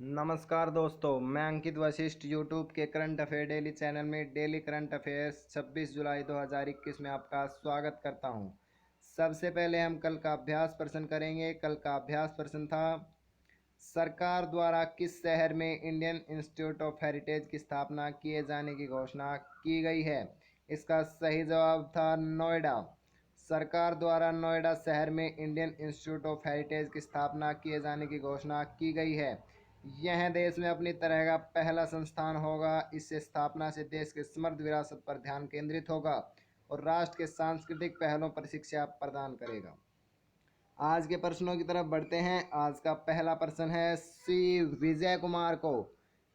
नमस्कार दोस्तों, मैं अंकित वशिष्ठ यूट्यूब के करंट अफेयर डेली चैनल में डेली करंट अफेयर्स 26 जुलाई 2021 में आपका स्वागत करता हूं। सबसे पहले हम कल का अभ्यास प्रश्न करेंगे। कल का अभ्यास प्रश्न था, सरकार द्वारा किस शहर में इंडियन इंस्टीट्यूट ऑफ हेरिटेज की स्थापना किए जाने की घोषणा की गई है। इसका सही जवाब था नोएडा। सरकार द्वारा नोएडा शहर में इंडियन इंस्टीट्यूट ऑफ हेरिटेज की स्थापना किए जाने की घोषणा की गई है। यह देश में अपनी तरह का पहला संस्थान होगा। इससे स्थापना से देश के समृद्ध विरासत पर ध्यान केंद्रित होगा और राष्ट्र के सांस्कृतिक पहलों पर शिक्षा प्रदान करेगा। आज के प्रश्नों की तरफ बढ़ते हैं। आज का पहला प्रश्न है, सी विजय कुमार को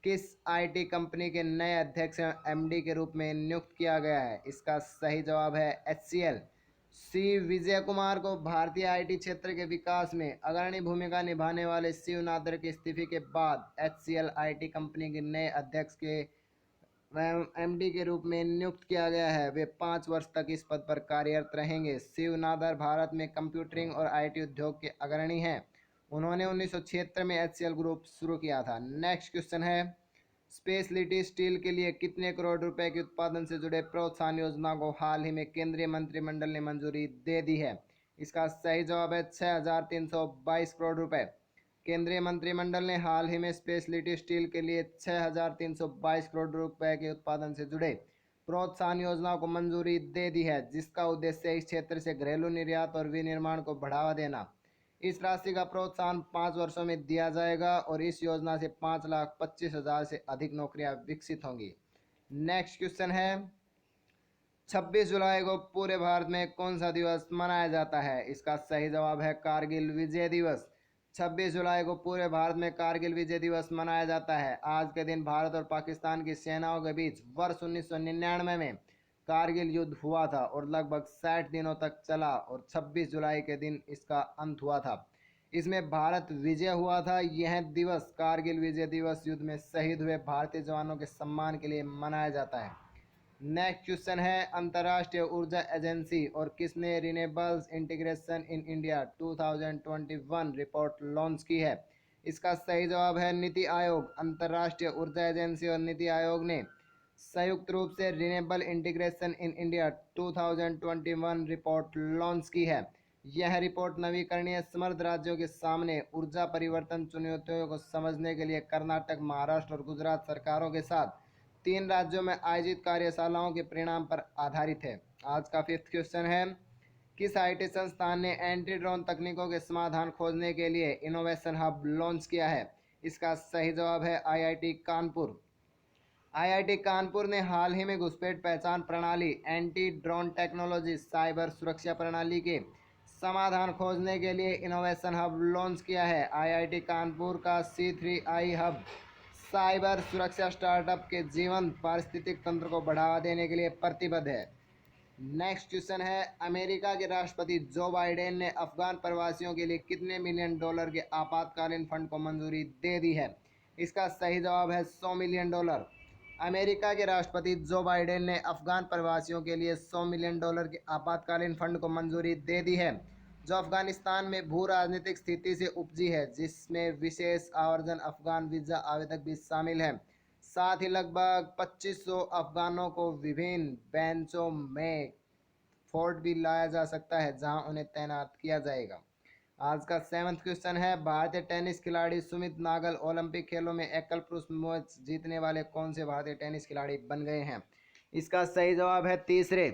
किस आईटी कंपनी के नए अध्यक्ष एमडी के रूप में नियुक्त किया गया है। इसका सही जवाब है एचसीएल। सी विजय कुमार को भारतीय आईटी क्षेत्र के विकास में अग्रणी भूमिका निभाने वाले शिव नादर के इस्तीफे के बाद एचसीएल आईटी कंपनी के नए अध्यक्ष के एमडी के रूप में नियुक्त किया गया है। वे 5 वर्ष तक इस पद पर कार्यरत रहेंगे। शिव नादर भारत में कंप्यूटरिंग और आईटी उद्योग के अग्रणी हैं। उन्होंने 1976 में एचसीएल ग्रुप शुरू किया था। नेक्स्ट क्वेश्चन है, स्पेशलिटी स्टील के लिए कितने करोड़ रुपए के उत्पादन से जुड़े प्रोत्साहन योजना को हाल ही में केंद्रीय मंत्रिमंडल ने मंजूरी दे दी है। इसका सही जवाब है 6,322 करोड़ रुपए। केंद्रीय मंत्रिमंडल ने हाल ही में स्पेशलिटी स्टील के लिए 6,322 करोड़ रुपए के उत्पादन से जुड़े प्रोत्साहन योजना को मंजूरी दे दी है, जिसका उद्देश्य इस क्षेत्र से घरेलू निर्यात और विनिर्माण को बढ़ावा देना। इस राशि का प्रोत्साहन 5 वर्षों में दिया जाएगा और इस योजना से 5,25,000 से अधिक नौकरियां विकसित होंगी। नेक्स्ट क्वेश्चन है, 26 जुलाई को पूरे भारत में कौन सा दिवस मनाया जाता है। इसका सही जवाब है कारगिल विजय दिवस। 26 जुलाई को पूरे भारत में कारगिल विजय दिवस मनाया जाता है। आज के दिन भारत और पाकिस्तान की सेनाओं के बीच वर्ष 1999 में कारगिल युद्ध हुआ था और लगभग 60 दिनों तक चला और 26 जुलाई के दिन इसका अंत हुआ था। इसमें भारत विजय हुआ था। यह दिवस कारगिल विजय दिवस युद्ध में शहीद हुए भारतीय जवानों के सम्मान के लिए मनाया जाता है। नेक्स्ट क्वेश्चन है, अंतर्राष्ट्रीय ऊर्जा एजेंसी और किसने renewables integration in India 2021 report launch की है। इसका सही जवाब है नीति आयोग। अंतर्राष्ट्रीय ऊर्जा एजेंसी और नीति आयोग ने संयुक्त रूप से renewable integration in India 2021 report launch की है। यह रिपोर्ट नवीकरणीय समृद्ध राज्यों के सामने ऊर्जा परिवर्तन चुनौतियों को समझने के लिए कर्नाटक, महाराष्ट्र और गुजरात सरकारों के साथ 3 राज्यों में आयोजित कार्यशालाओं के परिणाम पर आधारित है। आज का 5th क्वेश्चन है, किस आईटी संस्थान ने एंटी ड्रोन तकनीकों के समाधान खोजने के लिए इनोवेशन हब लॉन्च किया है। इसका सही जवाब है आईआईटी कानपुर। आईआईटी कानपुर ने हाल ही में घुसपैठ पहचान प्रणाली, एंटी ड्रोन टेक्नोलॉजी, साइबर सुरक्षा प्रणाली के समाधान खोजने के लिए इनोवेशन हब लॉन्च किया है। आईआईटी कानपुर का C3I हब साइबर सुरक्षा स्टार्टअप के जीवंत पारिस्थितिक तंत्र को बढ़ावा देने के लिए प्रतिबद्ध है। नेक्स्ट क्वेश्चन है, अमेरिका के राष्ट्रपति जो बाइडेन ने अफगान प्रवासियों के लिए कितने मिलियन डॉलर के आपातकालीन फंड को मंजूरी दे दी है। इसका सही जवाब है 100 मिलियन डॉलर। अमेरिका के राष्ट्रपति जो बाइडेन ने अफगान प्रवासियों के लिए 100 मिलियन डॉलर के आपातकालीन फंड को मंजूरी दे दी है, जो अफगानिस्तान में भू राजनीतिक स्थिति से उपजी है, जिसमें विशेष आवर्जन अफगान वीजा आवेदक भी शामिल हैं। साथ ही लगभग 2500 अफगानों को विभिन्न बेंचों में फोर्ट भी लाया जा सकता है, जहां उन्हें तैनात किया जाएगा। आज का 7th क्वेश्चन है, भारतीय टेनिस खिलाड़ी सुमित नागल ओलंपिक खेलों में एकल पुरुष मैच जीतने वाले कौन से भारतीय टेनिस खिलाड़ी बन गए हैं। इसका सही जवाब है तीसरे।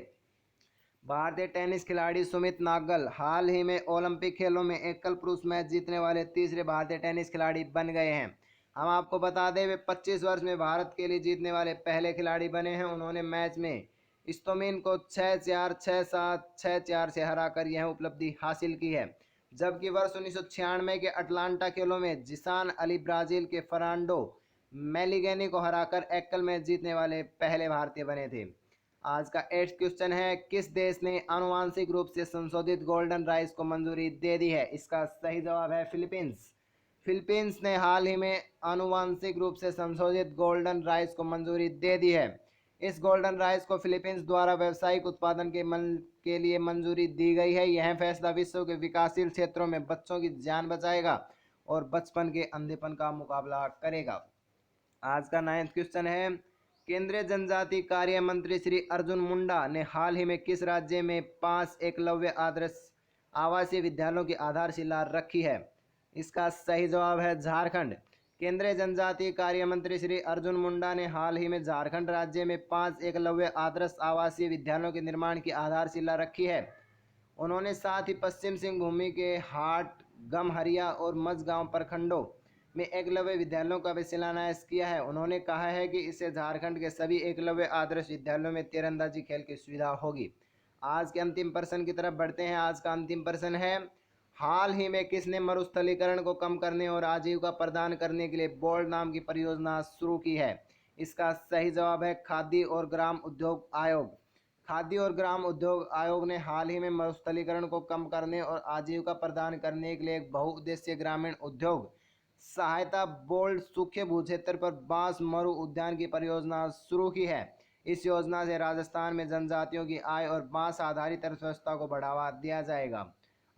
भारतीय टेनिस खिलाड़ी सुमित नागल हाल ही में ओलंपिक खेलों में एकल पुरुष मैच जीतने वाले तीसरे भारतीय टेनिस खिलाड़ी बन गए हैं। हम आपको बता दें, वे 25 वर्ष में भारत के लिए जीतने वाले पहले खिलाड़ी बने हैं। उन्होंने मैच में इस्तोमिन को 6-4, 6-7, 6-4 से हराकर यह उपलब्धि हासिल की है। जबकि वर्ष 1996 के अटलांटा खेलों में जिसान अली ब्राजील के फर्नांडो मेलिगेनी को हराकर एकल मैच जीतने वाले पहले भारतीय बने थे। आज का 8th क्वेश्चन है, किस देश ने आनुवांशिक रूप से संशोधित गोल्डन राइस को मंजूरी दे दी है। इसका सही जवाब है फिलीपींस। फिलीपींस ने हाल ही में आनुवांशिक रूप से संशोधित गोल्डन राइस को मंजूरी दे दी है। इस गोल्डन राइस को फिलीपींस द्वारा व्यावसायिक उत्पादन के लिए मंजूरी दी गई है। यह फैसला विश्व के विकासशील क्षेत्रों में बच्चों की जान बचाएगा और बचपन के अंधेपन का मुकाबला करेगा। आज का 9वां क्वेश्चन है, केंद्रीय जनजाति कार्य मंत्री श्री अर्जुन मुंडा ने हाल ही में किस राज्य में 5 एकलव्य आदर्श आवासीय विद्यालयों की आधारशिला रखी है? इसका सही जवाब है झारखंड। केंद्रीय जनजातीय कार्य मंत्री श्री अर्जुन मुंडा ने हाल ही में झारखंड राज्य में 5 एकलव्य आदर्श आवासीय विद्यालयों के निर्माण की आधारशिला रखी है। उन्होंने साथ ही पश्चिम सिंहभूम के हाट, गमहरिया और मझगांव प्रखंडों में एकलव्य विद्यालयों का भी शिलान्यास किया है। उन्होंने कहा है कि इससे झारखंड के सभी एकलव्य आदर्श विद्यालयों में तीरंदाजी खेल की सुविधा होगी। आज के अंतिम प्रश्न की तरफ बढ़ते हैं। आज का अंतिम प्रश्न है, हाल ही में किसने मरुस्थलीकरण को कम करने और आजीविका प्रदान करने के लिए बोल्ड नाम की परियोजना शुरू की है? इसका सही जवाब है खादी और ग्राम उद्योग आयोग। खाद्य और ग्राम उद्योग आयोग ने हाल ही में मरुस्थलीकरण को कम करने और आजीविका प्रदान करने के लिए एक बहुउद्देशीय ग्रामीण उद्योग सहायता बोल्ड सूखे भूक्षेत्र पर बांस मरु उद्यान की परियोजना शुरू की है। इस योजना से राजस्थान में जनजातियों की आय और बांस आधारित अर्थव्यवस्था को बढ़ावा दिया जाएगा।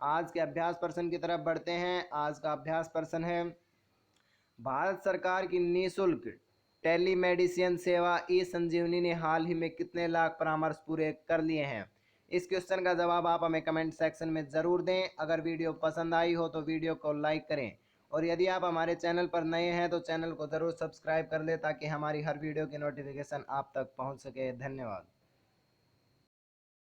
आज के अभ्यास प्रश्न की तरफ बढ़ते हैं। आज का अभ्यास प्रश्न है, भारत सरकार की निःशुल्क टेलीमेडिसिन सेवा ई संजीवनी ने हाल ही में कितने लाख परामर्श पूरे कर लिए हैं? इस क्वेश्चन का जवाब आप हमें कमेंट सेक्शन में ज़रूर दें। अगर वीडियो पसंद आई हो तो वीडियो को लाइक करें और यदि आप हमारे चैनल पर नए हैं तो चैनल को ज़रूर सब्सक्राइब कर लें ताकि हमारी हर वीडियो की नोटिफिकेशन आप तक पहुंच सके। धन्यवाद।